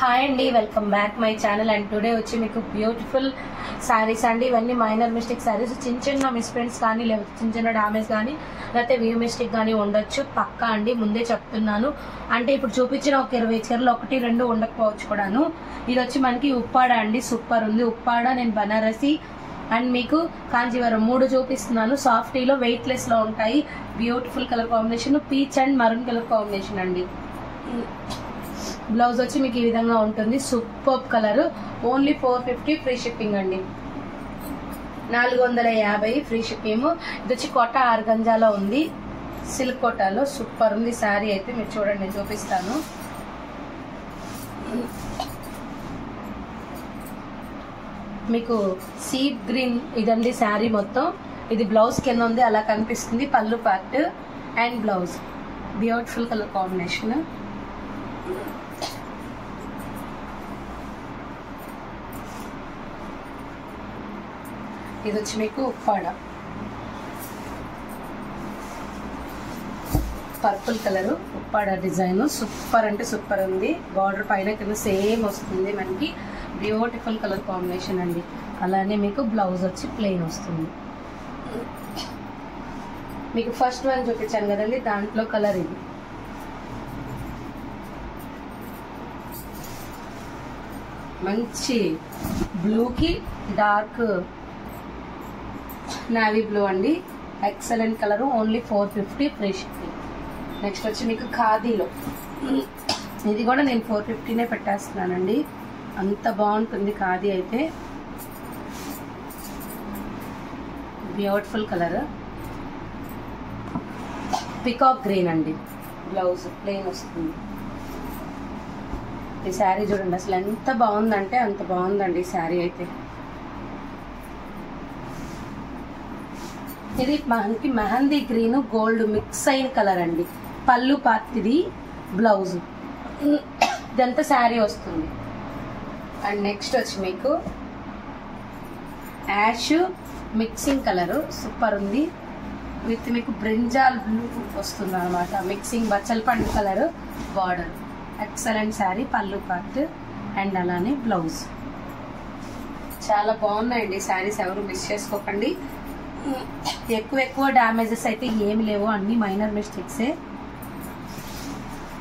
Hi అండి, welcome back my channel. And today వచ్చి మీకు బ్యూటిఫుల్ శారీస్ అండి. ఇవన్నీ మైనర్ మిస్టేక్ శారీస్. చిన్న చిన్న మిస్ప్రింట్స్ కానీ లేకపోతే చిన్న చిన్న డ్యామేజ్ కానీ లేకపోతే వ్యూ మిస్టేక్ కానీ ఉండొచ్చు పక్కా అండి, ముందే చెప్తున్నాను. అంటే ఇప్పుడు చూపించిన ఒక 20 చీరలు 1-2 ఉండకపోవచ్చు కూడాను. ఇది వచ్చి మనకి ఉప్పాడ అండి, సూపర్ ఉంది. ఉప్పాడ, నేను బనారసి అండ్ మీకు కాంజీవరం 3 చూపిస్తున్నాను. సాఫ్టీలో వెయిట్లెస్ లో ఉంటాయి. Beautiful colour combination, peach and maroon colour combination అండి. బ్లౌజ్ వచ్చి మీకు ఈ విధంగా ఉంటుంది. Super colour. Only 450 free shipping అండి. 450 ఫ్రీ షిప్పింగ్. ఇది వచ్చి కోటా ఆర్గంజాలో ఉంది, సిల్క్ కోటాలో. సూపర్ ఉంది శారీ అయితే. మీరు చూడండి, నేను చూపిస్తాను. మీకు సీ గ్రీన్ ఇదండి శారీ మొత్తం. ఇది బ్లౌజ్ కింద ఉంది, అలా కనిపిస్తుంది. పళ్ళు part and blouse. Beautiful colour combination. ఇది వచ్చి మీకు Uppada, purple colour Uppada design. Super అంటే సూపర్ ఉంది. బార్డర్ పైన కింద సేమ్ వస్తుంది మనకి. బ్యూటిఫుల్ కలర్ కాంబినేషన్ అండి. అలానే మీకు బ్లౌజ్ వచ్చి ప్లెయిన్ వస్తుంది. మీకు ఫస్ట్ వన్ చూపించాను కదండి, దాంట్లో కలర్ ఇది. మంచి బ్లూకి డార్క్ నావీ బ్లూ అండి. Excellent colour. Only 450 free shipping. Next వచ్చి మీకు ఖాదీలో, ఇది కూడా నేను 450నే పెట్టేస్తున్నానండి. అంత బాగుంటుంది ఖాదీ అయితే. బ్యూటిఫుల్ కలర్, పికాక్ గ్రీన్ అండి. బ్లౌజ్ ప్లెయిన్ వస్తుంది. ఈ శారీ చూడండి, అసలు ఎంత బాగుందంటే అంత బాగుందండి ఈ శారీ అయితే. ఇది మనకి మెహందీ గ్రీన్ గోల్డ్ మిక్స్ అయిన కలర్ అండి. పళ్ళు పార్ట్ ఇది, బ్లౌజ్ ఇదంతా శారీ వస్తుంది. అండ్ నెక్స్ట్ వచ్చి మీకు యాష్ మిక్సింగ్ కలర్. సూపర్ ఉంది. విత్ మీకు బ్రింజాల్ బ్లూ వస్తుంది అనమాట. మిక్సింగ్ బచ్చల పండు కలర్ బార్డర్. ఎక్సలెంట్ శారీ. పళ్ళు పార్ట్ అండ్ అలానే బ్లౌజ్. చాలా బాగున్నాయండి శారీస్, ఎవరు మిస్ చేసుకోకండి. ఎక్కువ డ్యామేజెస్ అయితే ఏమి లేవు, అన్ని మైనర్ మిస్టేక్సే.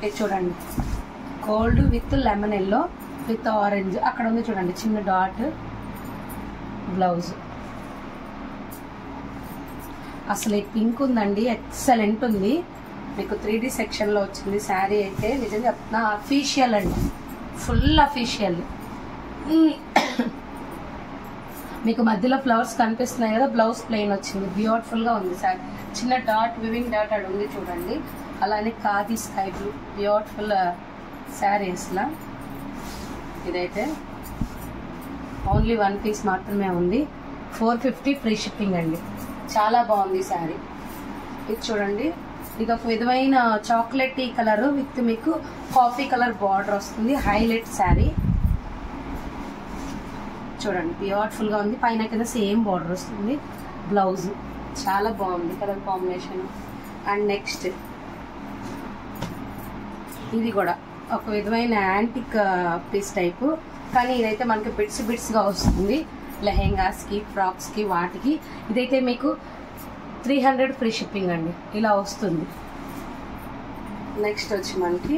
ఇది చూడండి, gold with lemon yellow with orange అక్కడ ఉంది చూడండి, చిన్న డాట్. బ్లౌజ్ అసలు ఈ పింక్ ఉందండి, ఎక్సలెంట్ ఉంది. మీకు 3D సెక్షన్లో వచ్చింది శారీ అయితే. నిజంగా చెప్తున్నా, అఫీషియల్ అండి, ఫుల్ అఫీషియల్. మీకు మధ్యలో ఫ్లవర్స్ కనిపిస్తున్నాయి కదా, బ్లౌజ్ ప్లెయిన్ వచ్చింది. బ్యూటిఫుల్గా ఉంది శారీ. చిన్న డాట్, వివింగ్ డాట్ అక్కడ ఉంది చూడండి. అలానే khadi sky blue. Beautiful sari అసలు. ఇదైతే ఓన్లీ 1 పీస్ మాత్రమే ఉంది. 450 ఫ్రీ షిప్పింగ్ అండి. చాలా బాగుంది శారీ. ఇది చూడండి, ఇది ఒక విధమైన చాక్లెట్ కలర్ విత్ మీకు కాఫీ కలర్ బార్డర్ వస్తుంది. హైలైట్ శారీ చూడండి, బ్యూటిఫుల్ గా ఉంది. పైన కింద సేమ్ బార్డర్ వస్తుంది. బ్లౌజ్ చాలా బాగుంది కలర్ కాంబినేషన్. అండ్ నెక్స్ట్ ఇది కూడా ఒక విధమైన యాంటిక్ పీస్ టైపు, కానీ ఇదైతే మనకి బిట్స్ గా వస్తుంది. లెహెంగాస్ కి, ఫ్రాక్స్ కి, వాటికి. ఇదైతే మీకు 300 ఫ్రీ షిప్పింగ్ అండి. ఇలా వస్తుంది. నెక్స్ట్ వచ్చి మనకి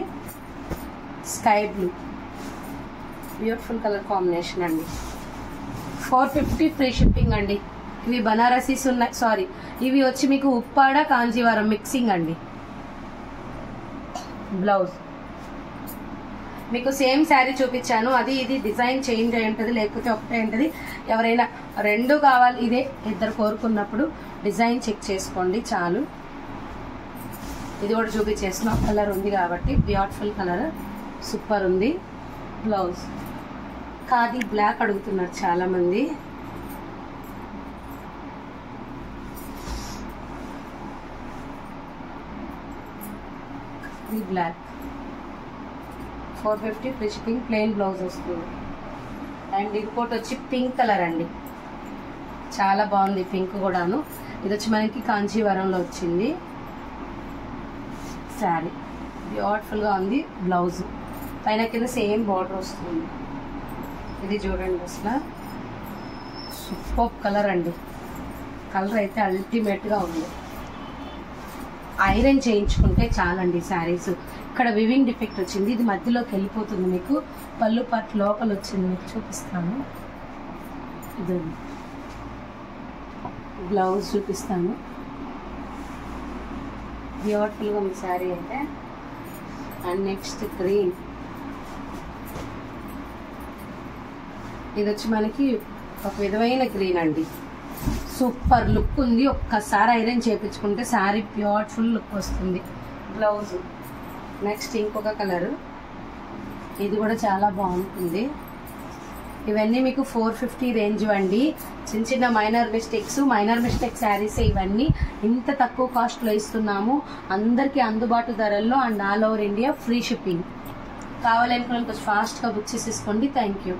sky blue, beautiful colour combination అండి. 450 ఫ్రీ షిప్పింగ్ అండి. ఇవి బనారసీస్ ఉన్నాయి, సారీ, ఇవి వచ్చి మీకు ఉప్పాడ కాంజీవరం మిక్సింగ్ అండి. బ్లౌజ్ మీకు సేమ్ శారీ చూపించాను, అది ఇది డిజైన్ చేంజ్ అయి ఉంటుంది, లేకపోతే ఒకటే ఉంటుంది. ఎవరైనా 2 కావాలి, ఇదే ఇద్దరు కోరుకున్నప్పుడు డిజైన్ చెక్ చేసుకోండి చాలు. ఇది కూడా చూపించేసిన కలర్ ఉంది కాబట్టి. బ్యూటిఫుల్ కలర్, సూపర్ ఉంది. బ్లౌజ్ ఖాదీ బ్లాక్ అడుగుతున్నారు చాలా మంది. Khadi black 450 free shipping. Plain blouse వస్తుంది. అండ్ ఇంకోటి వచ్చి పింక్ కలర్ అండి, చాలా బాగుంది పింక్ కూడాను. ఇది వచ్చి మనకి కాంచీవరంలో వచ్చింది శారీ. బ్యూటిఫుల్ గా ఉంది. బ్లౌజ్ పైన కింద సేమ్ బార్డర్ వస్తుంది. ఇది చూడండి అసలు సూపర్ కలర్ అండి. కలర్ అయితే అల్టిమేట్గా ఉంది. ఐరన్ చేయించుకుంటే చాలండి శారీస్. ఇక్కడ వివింగ్ డిఫెక్ట్ వచ్చింది, ఇది మధ్యలోకి వెళ్ళిపోతుంది. మీకు పళ్ళు పార్ట్ లోపల వచ్చింది, మీకు చూపిస్తాను. ఇది బ్లౌజ్ చూపిస్తాను. బ్యూటిఫుల్గా ఉంది శారీ అయితే. అండ్ నెక్స్ట్ గ్రీన్, ఇది వచ్చి మనకి ఒక విధమైన గ్రీన్ అండి. సూపర్ లుక్ ఉంది. ఒక్కసారి ఐరన్ చేయించుకుంటే శారీ బ్యూటిఫుల్ లుక్ వస్తుంది. బ్లౌజ్ నెక్స్ట్ ఇంకొక కలరు, ఇది కూడా చాలా బాగుంటుంది. ఇవన్నీ మీకు 450 రేంజ్ అండి. చిన్న చిన్న మైనర్ మిస్టేక్ శారీస్ ఇవన్నీ ఇంత తక్కువ కాస్ట్లో ఇస్తున్నాము అందరికీ అందుబాటు ధరల్లో. And all over India free shipping. కావాలనుకున్న కొంచెం ఫాస్ట్గా బుక్ చేసేసుకోండి. Thank you.